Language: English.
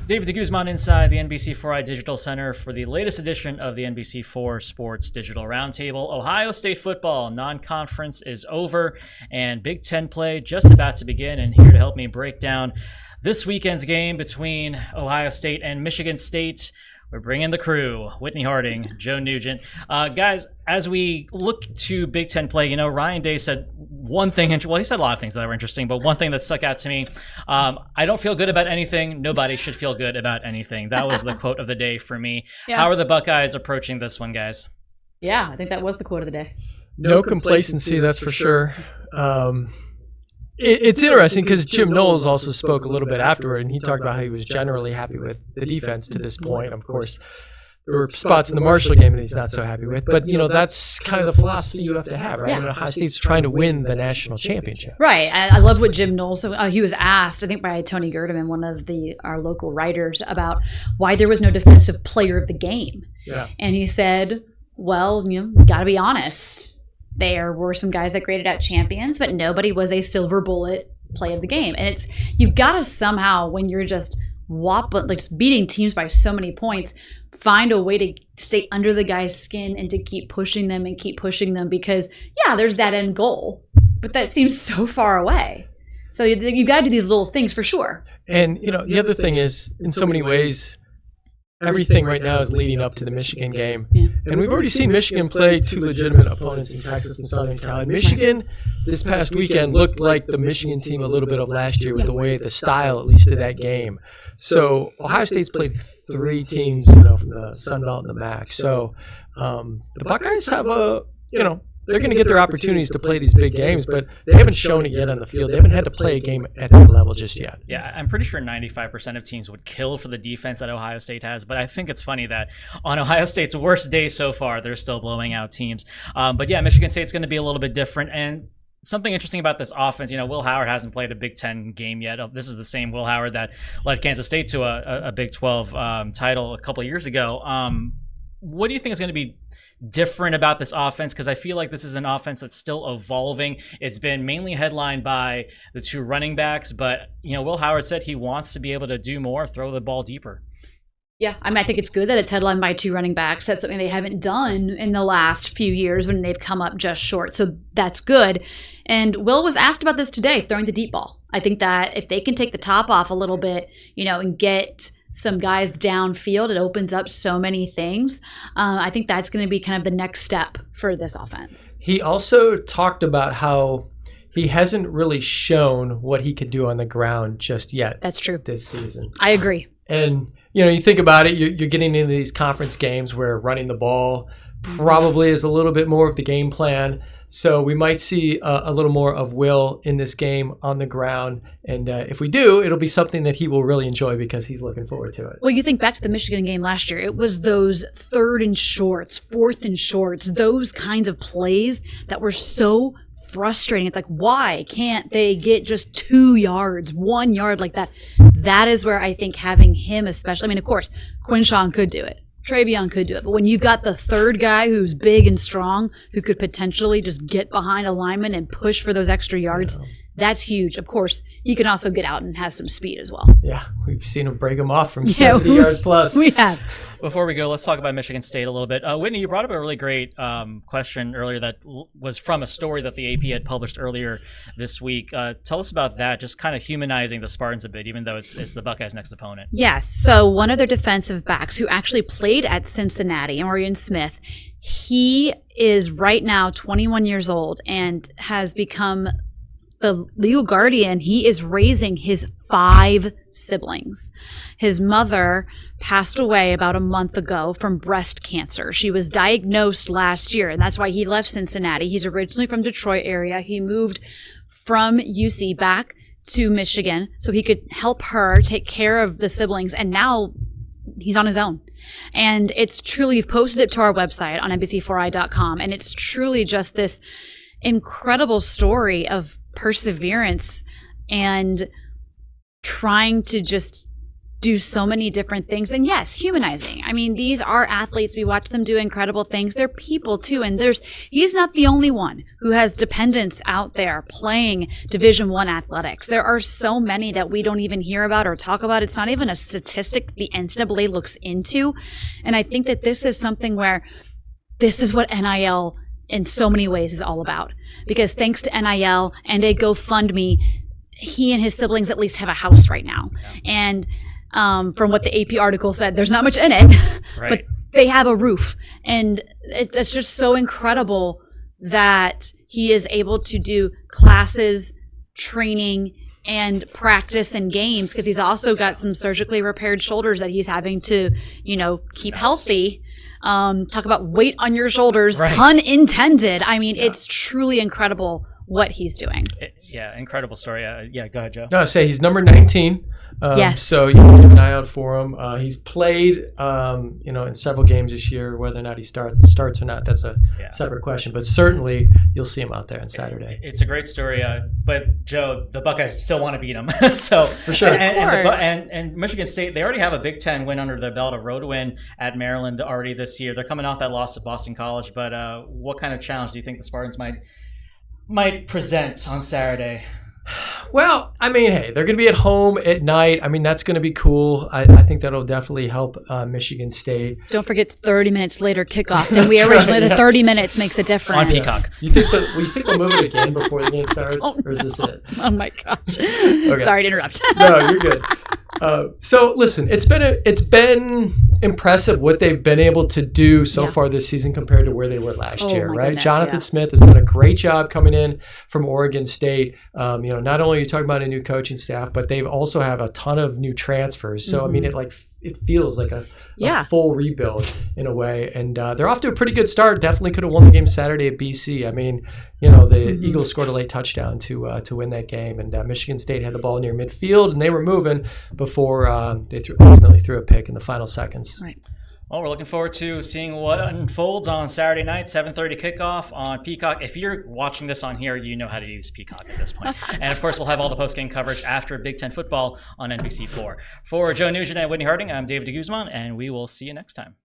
David DeGuzman inside the NBC4 Digital Center for the latest edition of the NBC4 Sports Digital Roundtable. Ohio State football non-conference is over and Big Ten play just about to begin. And here to help me break down this weekend's game between Ohio State and Michigan State, we're bringing the crew, Whitney Harding, Joe Nugent. Guys, as we look to Big Ten play, Ryan Day said one thing, well, he said a lot of things that were interesting, but one thing that stuck out to me, I don't feel good about anything. Nobody should feel good about anything. That was the quote of the day for me. Yeah. How are the Buckeyes approaching this one, guys? Yeah, I think that was the quote of the day. No complacency, that's for sure. It's interesting because Jim Knowles also spoke a little bit afterward, and he talked about how he was generally happy with the defense to this point. Of course, there were spots in the Marshall game that he's not so happy with, but that's kind of the philosophy you have to have, right? Yeah. Ohio State's trying to win the national championship, right? I love what Jim Knowles. He was asked, I think, by Tony Gerdeman, one of our local writers, about why there was no defensive player of the game. Yeah, and he said, "Well, got to be honest. There were some guys that graded out champions, but nobody was a silver bullet play of the game." And you've got to somehow, when you're just just beating teams by so many points, find a way to stay under the guy's skin and to keep pushing them because, yeah, there's that end goal, but that seems so far away. So you've got to do these little things for sure. And, the other thing is, in so many ways, everything right now is leading up to the Michigan game. Yeah. And we've already seen Michigan play two legitimate opponents in Texas and Southern Cal. Michigan this past weekend looked like the Michigan team a little bit of last year with the style, at least, of that game. So Ohio State's played three teams, from the Sun Belt and the MAC. So the Buckeyes have they're going to get their opportunities to play these big games, but they haven't shown it yet on the field. They haven't had to play a game at that level just yet. Yeah, I'm pretty sure 95% of teams would kill for the defense that Ohio State has, but I think it's funny that on Ohio State's worst day so far, they're still blowing out teams. But yeah, Michigan State's going to be a little bit different, and something interesting about this offense, Will Howard hasn't played a Big Ten game yet. This is the same Will Howard that led Kansas State to a Big 12 title a couple of years ago. What do you think is going to be different about this offense? Because I feel like this is an offense that's still evolving. It's been mainly headlined by the two running backs, but Will Howard said he wants to be able to do more, throw the ball deeper. Yeah, I think it's good that it's headlined by two running backs. That's something they haven't done in the last few years when they've come up just short. So that's good. And Will was asked about this today, throwing the deep ball. I think that if they can take the top off a little bit, and get some guys downfield, it opens up so many things. I think that's going to be kind of the next step for this offense. He also talked about how he hasn't really shown what he could do on the ground just yet. That's true. This season. I agree. And, you think about it, you're getting into these conference games where running the ball probably is a little bit more of the game plan. So we might see a little more of Will in this game on the ground. And if we do, it'll be something that he will really enjoy because he's looking forward to it. Well, you think back to the Michigan game last year. It was those 3rd and shorts, 4th and shorts, those kinds of plays that were so frustrating. It's like, why can't they get just 2 yards, 1 yard like that? That is where I think having him especially, of course, Quinshawn could do it. Travion could do it. But when you've got the third guy who's big and strong, who could potentially just get behind a lineman and push for those extra yards, that's huge. Of course, he can also get out and has some speed as well. Yeah, we've seen him break them off from 70 yards plus. We have. Before we go, let's talk about Michigan State a little bit. Whitney, you brought up a really great question earlier that was from a story that the AP had published earlier this week. Tell us about that, just kind of humanizing the Spartans a bit, even though it's the Buckeyes' next opponent. Yes. So one of their defensive backs who actually played at Cincinnati, Orion Smith, he is right now 21 years old and has become the legal guardian. He is raising his 5 siblings. His mother passed away about a month ago from breast cancer. She was diagnosed last year, and that's why he left Cincinnati. He's originally from Detroit area. He moved from UC back to Michigan so he could help her take care of the siblings, and now he's on his own. And it's truly, you've posted it to our website on NBC4i.com, and it's truly just this incredible story of perseverance and trying to just do so many different things. And yes, humanizing. I mean, these are athletes. We watch them do incredible things. They're people too. And he's not the only one who has dependents out there playing Division I athletics. There are so many that we don't even hear about or talk about. It's not even a statistic the NCAA looks into. And I think that this is something where this is what NIL in so many ways is all about. Because thanks to NIL and a GoFundMe, he and his siblings at least have a house right now. And from what the AP article said, there's not much in it, Right. but they have a roof. And it's just so incredible that he is able to do classes, training, and practice and games, because he's also got some surgically repaired shoulders that he's having to, keep healthy. Talk about weight on your shoulders, Right. pun intended. I mean, it's truly incredible what he's doing. Incredible story. Go ahead, Joe. No, I say he's number 19. Yes. So you can keep an eye out for him. He's played, in several games this year. Whether or not he starts or not, that's a separate question. But certainly, you'll see him out there on Saturday. It's a great story. But Joe, the Buckeyes still want to beat him. So for sure. And Michigan State, they already have a Big Ten win under their belt, a road win at Maryland already this year. They're coming off that loss to Boston College. But what kind of challenge do you think the Spartans might present on Saturday? Well, I mean, hey, they're going to be at home at night. I mean, that's going to be cool. I think that'll definitely help Michigan State. Don't forget 30 minutes later kickoff. And we originally, the 30 minutes makes a difference. On Peacock. You think we'll move it again before the game starts? Or is this it? Oh, my gosh. Okay. Sorry to interrupt. No, you're good. So listen, it's been impressive what they've been able to do so far this season compared to where they were last year, right? Goodness, Jonathan Smith has done a great job coming in from Oregon State. Not only are you talking about a new coaching staff, but they also have a ton of new transfers. So I mean, it feels like a full rebuild in a way, and they're off to a pretty good start. Definitely could have won the game Saturday at BC. I mean, the Eagles scored a late touchdown to win that game, and Michigan State had the ball near midfield, and they were moving before they ultimately threw a pick in the final seconds. Right. Well, we're looking forward to seeing what unfolds on Saturday night, 7:30 kickoff on Peacock. If you're watching this on here, you know how to use Peacock at this point. And, of course, we'll have all the post-game coverage after Big Ten football on NBC4. For Joe Nugent and Whitney Harding, I'm David DeGuzman, and we will see you next time.